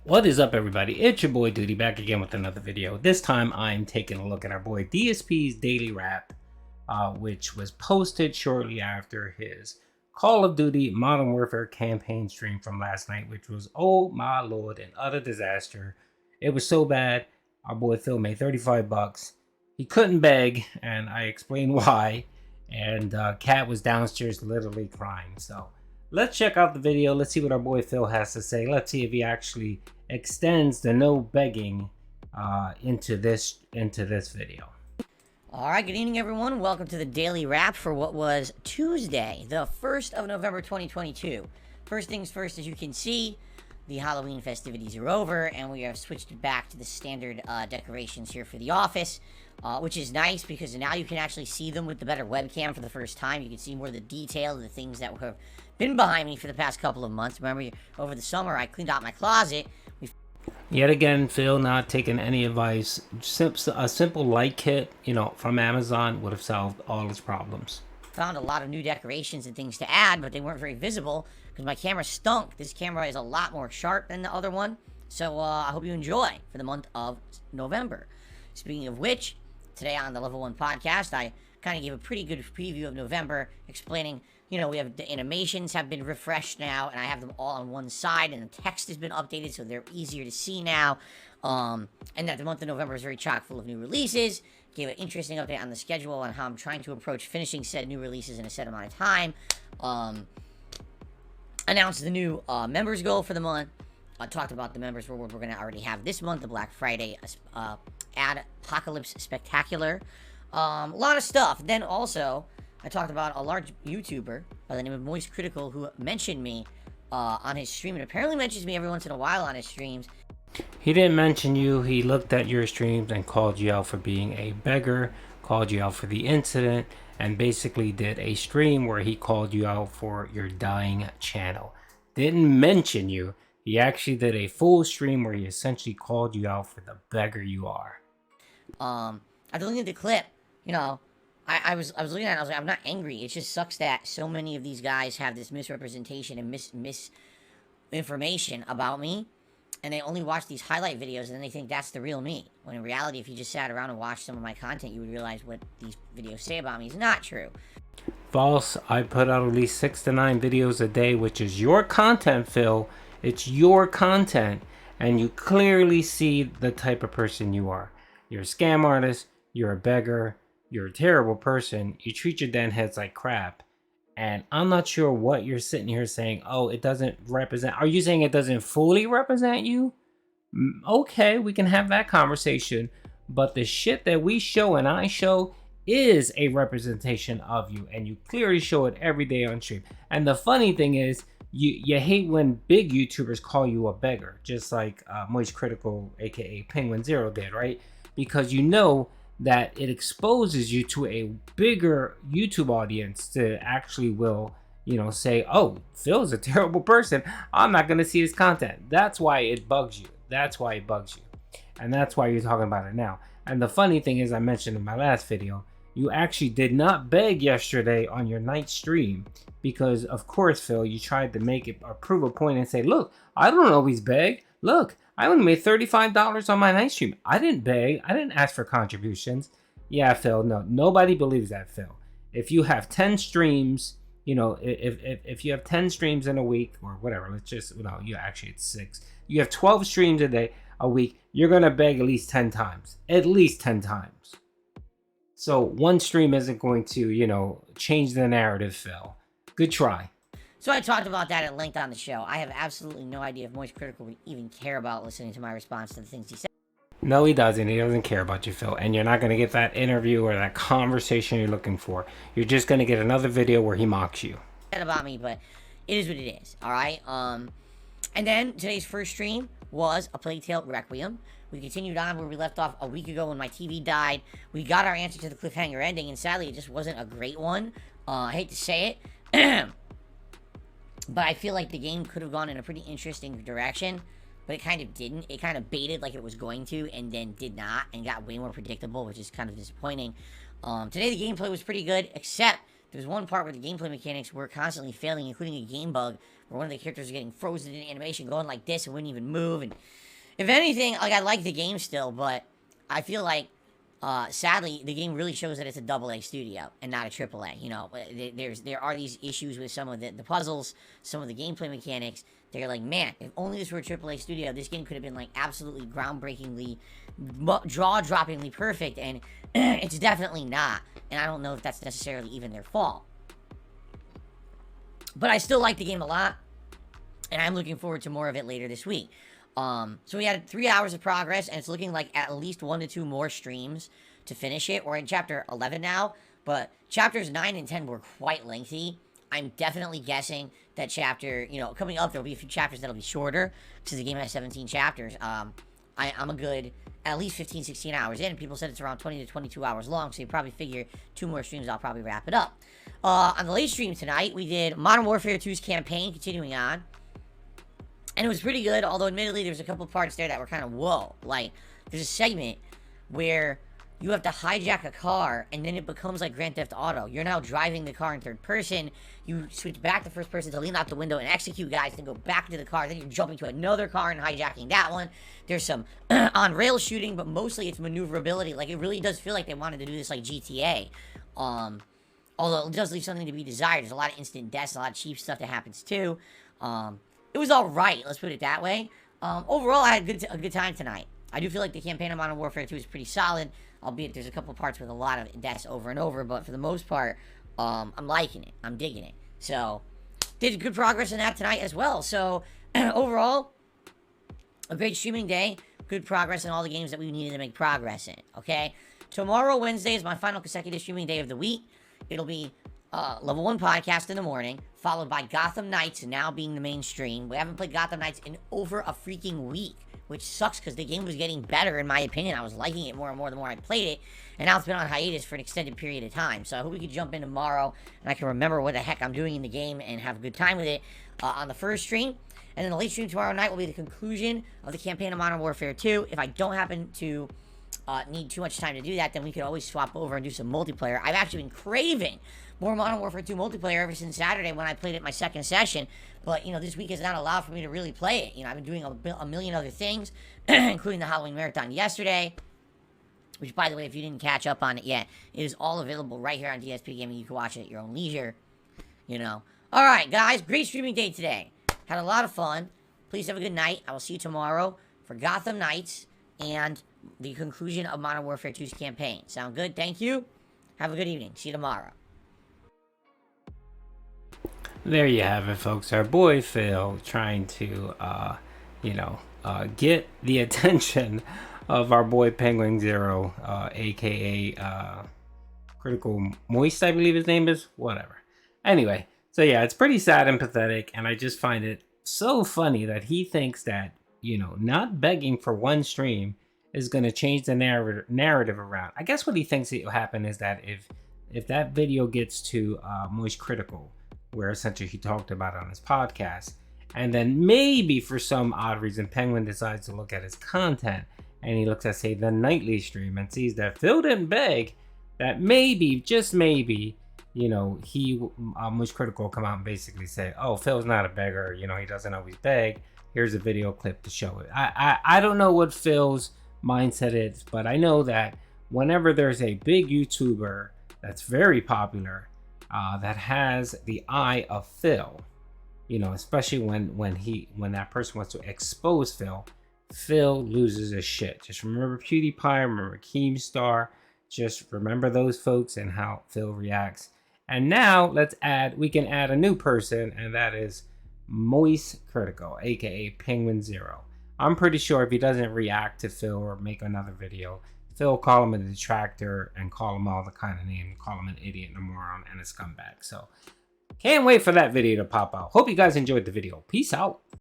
What is up, everybody? It's your boy Duty back again with another video. This time I'm taking a look at our boy DSP's daily rap, which was posted shortly after his Call of Duty Modern Warfare campaign stream from last night, which was, oh my lord, an utter disaster. It was so bad, our boy Phil made 35 bucks. He couldn't beg, and I explained why, and Cat was downstairs literally crying. So let's check out the video. Let's see what our boy Phil has to say. Let's see if he actually extends the no begging into this video. All right, good evening, everyone. Welcome to the Daily Wrap for what was Tuesday, the 1st of November, 2022. First things first, as you can see, the Halloween festivities are over, and we have switched back to the standard decorations here for the office, which is nice because now you can actually see them with the better webcam for the first time. You can see more of the detail of the things that have been behind me for the past couple of months. Remember, over the summer, I cleaned out my closet. Yet again, Phil not taking any advice. A simple light kit, from Amazon would have solved all his problems. Found a lot of new decorations and things to add, but they weren't very visible because my camera stunk. This camera is a lot more sharp than the other one. So I hope you enjoy for the month of November. Speaking of which, today on the Level 1 podcast, I kind of gave a pretty good preview of November, explaining, we have the animations have been refreshed now, and I have them all on one side, and the text has been updated, so they're easier to see now. And that the month of November is very chock full of new releases. Gave an interesting update on the schedule on how I'm trying to approach finishing said new releases in a set amount of time. Announced the new members goal for the month. I talked about the members reward we're going to already have this month, the Black Friday ad Apocalypse Spectacular. A lot of stuff. Then also, I talked about a large YouTuber by the name of VoiceCritical who mentioned me on his stream, and apparently mentions me every once in a while on his streams. He didn't mention you. He looked at your streams and called you out for being a beggar, called you out for the incident, and basically did a stream where he called you out for your dying channel. Didn't mention you. He actually did a full stream where he essentially called you out for the beggar you are. After looking at the clip, I was looking at it, I was like, I'm not angry. It just sucks that so many of these guys have this misrepresentation and misinformation about me, and they only watch these highlight videos and then they think that's the real me. When in reality, if you just sat around and watched some of my content, you would realize what these videos say about me is not true. False. I put out at least 6 to 9 videos a day, which is your content, Phil. It's your content, and you clearly see the type of person you are. You're a scam artist, you're a beggar, you're a terrible person, you treat your den heads like crap, and I'm not sure what you're sitting here saying, oh, it doesn't represent. Are you saying it doesn't fully represent you? Okay, we can have that conversation, but the shit that we show and I show is a representation of you, and you clearly show it every day on stream. And the funny thing is, you hate when big YouTubers call you a beggar, just like VoiceCritical, aka Penguin Zero, did, right? Because you know that it exposes you to a bigger YouTube audience to actually will, say, oh, Phil's a terrible person, I'm not going to see his content. That's why it bugs you. That's why it bugs you. And that's why you're talking about it now. And the funny thing is, I mentioned in my last video, you actually did not beg yesterday on your night stream because, of course, Phil, you tried to make it or prove a point and say, look, I don't always beg. Look, I only made $35 on my night stream. I didn't beg. I didn't ask for contributions. Yeah, Phil, no, nobody believes that, Phil. If you have 10 streams, if you have 10 streams in a week or whatever, let's just, it's 6. You have 12 streams a week, you're going to beg at least 10 times. At least 10 times. So one stream isn't going to, change the narrative, Phil. Good try. So I talked about that at length on the show. I have absolutely no idea if VoiceCritical would even care about listening to my response to the things he said. No, he doesn't. He doesn't care about you, Phil. And you're not going to get that interview or that conversation you're looking for. You're just going to get another video where he mocks you. About me, but it is what it is, all right? And then today's first stream was A Plague Tale Requiem. We continued on where we left off a week ago when my TV died. We got our answer to the cliffhanger ending, and sadly, it just wasn't a great one. I hate to say it, but I feel like the game could have gone in a pretty interesting direction, but it kind of didn't. It kind of baited like it was going to, and then did not, and got way more predictable, which is kind of disappointing. Today, the gameplay was pretty good, except there's one part where the gameplay mechanics were constantly failing, including a game bug where one of the characters was getting frozen in animation, going like this and wouldn't even move. And if anything, like, I like the game still, but I feel like, sadly, the game really shows that it's a AA studio and not a AAA. You know, there are these issues with some of the puzzles, some of the gameplay mechanics. They're like, man, if only this were a AAA studio, this game could have been like absolutely groundbreakingly, jaw-droppingly perfect, and it's definitely not. And I don't know if that's necessarily even their fault. But I still like the game a lot, and I'm looking forward to more of it later this week. So we had 3 hours of progress, and it's looking like at least 1 to 2 more streams to finish it. We're in chapter 11 now, but chapters 9 and 10 were quite lengthy. I'm definitely guessing that chapter, you know, coming up, there'll be a few chapters that'll be shorter, since the game has 17 chapters. I'm a good, at least 15, 16 hours in. People said it's around 20 to 22 hours long, so you probably figure 2 more streams, I'll probably wrap it up. On the late stream tonight, we did Modern Warfare 2's campaign, continuing on. And it was pretty good, although admittedly there's a couple parts there that were kind of whoa. Like, there's a segment where you have to hijack a car, and then it becomes like Grand Theft Auto. You're now driving the car in third person. You switch back to first person to lean out the window and execute guys, then go back to the car. Then you're jumping to another car and hijacking that one. There's some on-rail shooting, but mostly it's maneuverability. Like, it really does feel like they wanted to do this like GTA. Although it does leave something to be desired. There's a lot of instant deaths, a lot of cheap stuff that happens too. It was alright, let's put it that way. Overall, I had a good time tonight. I do feel like the campaign of Modern Warfare 2 is pretty solid, albeit there's a couple parts with a lot of deaths over and over, but for the most part, I'm liking it. I'm digging it. So, did good progress in that tonight as well. So, overall, a great streaming day. Good progress in all the games that we needed to make progress in, okay? Tomorrow, Wednesday, is my final consecutive streaming day of the week. It'll be Level 1 podcast in the morning, followed by Gotham Knights now being the main stream. We haven't played Gotham Knights in over a freaking week, which sucks because the game was getting better in my opinion. I was liking it more and more the more I played it, and now it's been on hiatus for an extended period of time. So I hope we could jump in tomorrow and I can remember what the heck I'm doing in the game and have a good time with it on the first stream. And then the late stream tomorrow night will be the conclusion of the campaign of Modern Warfare 2. If I don't happen to need too much time to do that, then we could always swap over and do some multiplayer. I've actually been craving more Modern Warfare 2 multiplayer ever since Saturday when I played it my second session. But, you know, this week has not allowed for me to really play it. You know, I've been doing a million other things, including the Halloween Marathon yesterday. Which, by the way, if you didn't catch up on it yet, it is all available right here on DSP Gaming. You can watch it at your own leisure. You know. Alright, guys. Great streaming day today. Had a lot of fun. Please have a good night. I will see you tomorrow for Gotham Knights and the conclusion of Modern Warfare 2's campaign. Sound good? Thank you. Have a good evening. See you tomorrow. There you have it, folks. Our boy Phil trying to, get the attention of our boy Penguin Zero, aka Critical Moist, I believe his name is. Whatever. Anyway, so yeah, it's pretty sad and pathetic, and I just find it so funny that he thinks that, you know, not begging for one stream is going to change the narrative around. I guess what he thinks will happen is that if that video gets to Moist Critical, where essentially he talked about it on his podcast, and then maybe for some odd reason Penguin decides to look at his content and he looks at, say, the nightly stream and sees that Phil didn't beg, that maybe, just maybe, you know, he, Moist Critical, will come out and basically say, oh, Phil's not a beggar, you know, he doesn't always beg, here's a video clip to show it. I don't know what Phil's mindset is, but I know that whenever there's a big YouTuber that's very popular, that has the eye of Phil, you know, especially when that person wants to expose Phil loses his shit. Just remember PewDiePie, remember Keemstar, just remember those folks and how Phil reacts. And now we can add a new person, and that is Moist Critical, aka Penguin Zero. I'm pretty sure if he doesn't react to Phil or make another video, Phil call him a detractor and call him all the kind of name, call him an idiot and a moron and a scumbag. So can't wait for that video to pop out. Hope you guys enjoyed the video. Peace out.